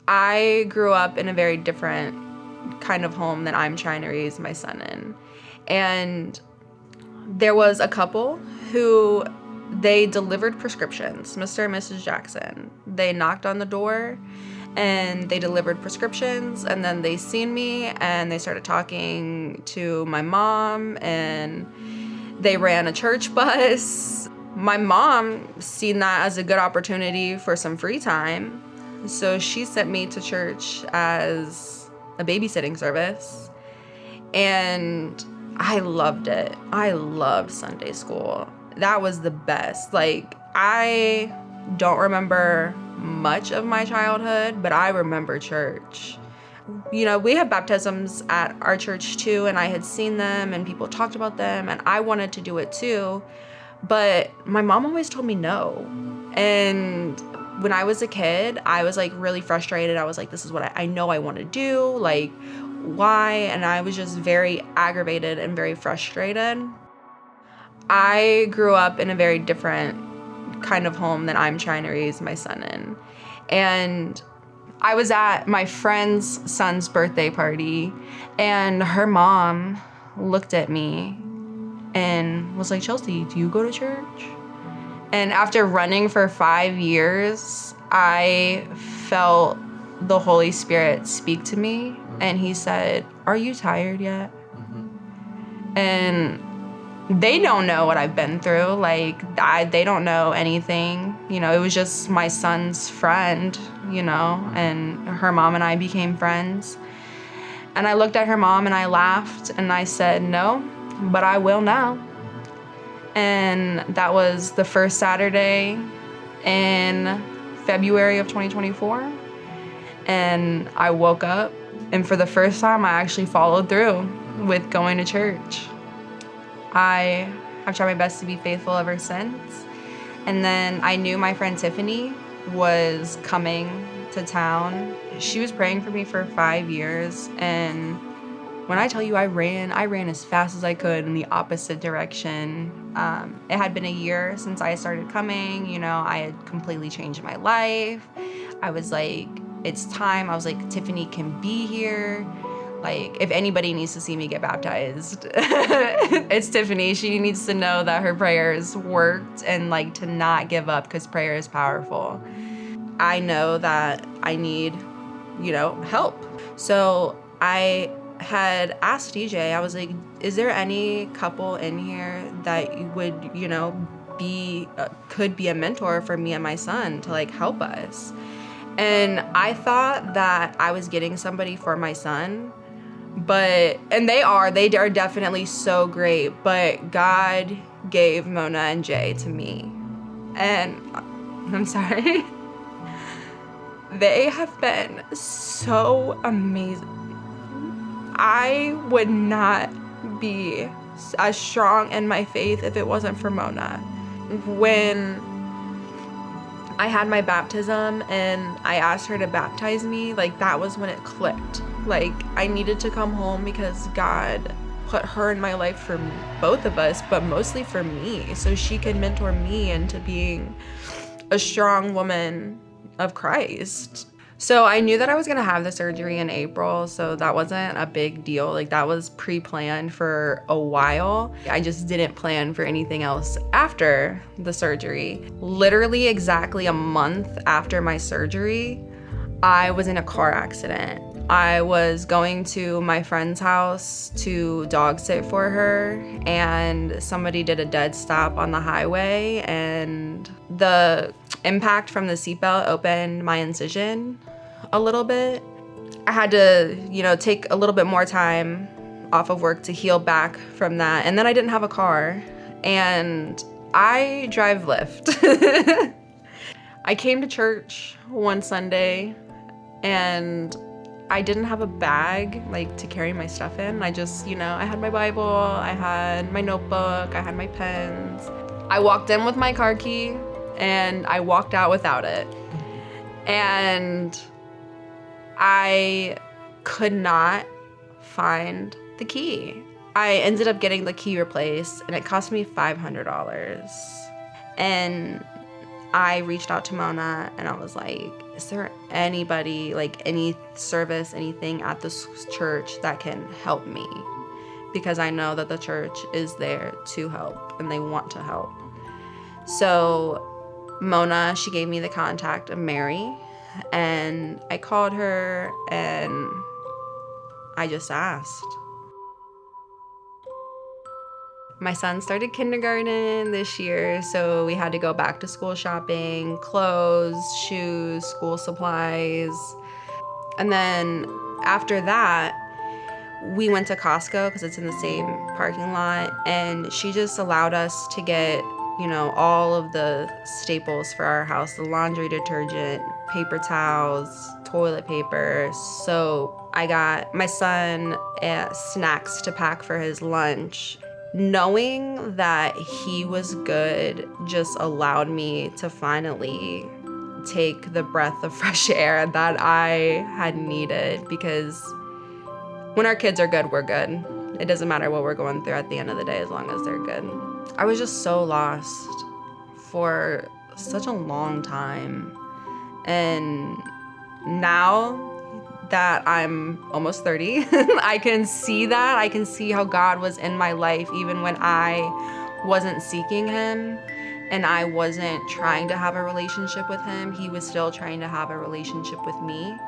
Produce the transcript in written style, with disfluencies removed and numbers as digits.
I grew up in a very different kind of home than I'm trying to raise my son in. And there was a couple who they delivered prescriptions, Mr. and Mrs. Jackson. They knocked on the door and they delivered prescriptions, and then they seen me and they started talking to my mom, and they ran a church bus. My mom seen that as a good opportunity for some free time, so she sent me to church as a babysitting service, and I loved it. I loved Sunday school. That was the best. Like, I don't remember much of my childhood, but I remember church. You know, we have baptisms at our church too, and I had seen them and people talked about them, and I wanted to do it too, but my mom always told me no. And when I was a kid, I was like really frustrated. I was like, this is what I know I want to do. Like, why? And I was just very aggravated and very frustrated. I grew up in a very different kind of home than I'm trying to raise my son in. And I was at my friend's son's birthday party, and her mom looked at me and was like, Chelsea, do you go to church? And after running for 5 years, I felt the Holy Spirit speak to me, and he said, are you tired yet? And they don't know what I've been through. Like, they don't know anything. You know, it was just my son's friend, you know, and her mom and I became friends. And I looked at her mom and I laughed and I said, no, but I will now. And that was the first Saturday in February of 2024. And I woke up, and for the first time, I actually followed through with going to church. I have tried my best to be faithful ever since. And then I knew my friend Tiffany was coming to town. She was praying for me for 5 years. And when I tell you I ran as fast as I could in the opposite direction. It had been a year since I started coming. You know, I had completely changed my life. I was like, it's time. I was like, Tiffany can be here. Like, if anybody needs to see me get baptized, it's Tiffany. She needs to know that her prayers worked, and like to not give up, because prayer is powerful. I know that I need, you know, help. So I had asked DJ, I was like, is there any couple in here that would, you know, could be a mentor for me and my son to like help us? And I thought that I was getting somebody for my son, and they are definitely so great, but God gave Mona and Jay to me. And I'm sorry. They have been so amazing. I would not be as strong in my faith if it wasn't for Mona. When I had my baptism and I asked her to baptize me, like, that was when it clicked. Like, I needed to come home because God put her in my life for both of us, but mostly for me, so she could mentor me into being a strong woman of Christ. So I knew that I was gonna have the surgery in April, so that wasn't a big deal. Like, that was pre-planned for a while. I just didn't plan for anything else after the surgery. Literally exactly a month after my surgery, I was in a car accident. I was going to my friend's house to dog sit for her, and somebody did a dead stop on the highway, and the impact from the seatbelt opened my incision a little bit. I had to, you know, take a little bit more time off of work to heal back from that. And then I didn't have a car, and I drive Lyft. I came to church one Sunday, and I didn't have a bag, like, to carry my stuff in. I just, you know, I had my Bible, I had my notebook, I had my pens. I walked in with my car key, and I walked out without it. And I could not find the key. I ended up getting the key replaced, and it cost me $500. And I reached out to Mona, and I was like, is there anybody, like any service, anything at this church that can help me? Because I know that the church is there to help and they want to help. So Mona, she gave me the contact of Mary, and I called her and I just asked. My son started kindergarten this year, so we had to go back to school shopping, clothes, shoes, school supplies. And then after that, we went to Costco because it's in the same parking lot, and she just allowed us to get, all of the staples for our house, the laundry detergent, paper towels, toilet paper, soap. I got my son snacks to pack for his lunch. Knowing that he was good just allowed me to finally take the breath of fresh air that I had needed, because when our kids are good, we're good. It doesn't matter what we're going through at the end of the day, as long as they're good. I was just so lost for such a long time. And now that I'm almost 30, I can see that. I can see how God was in my life even when I wasn't seeking him and I wasn't trying to have a relationship with him. He was still trying to have a relationship with me.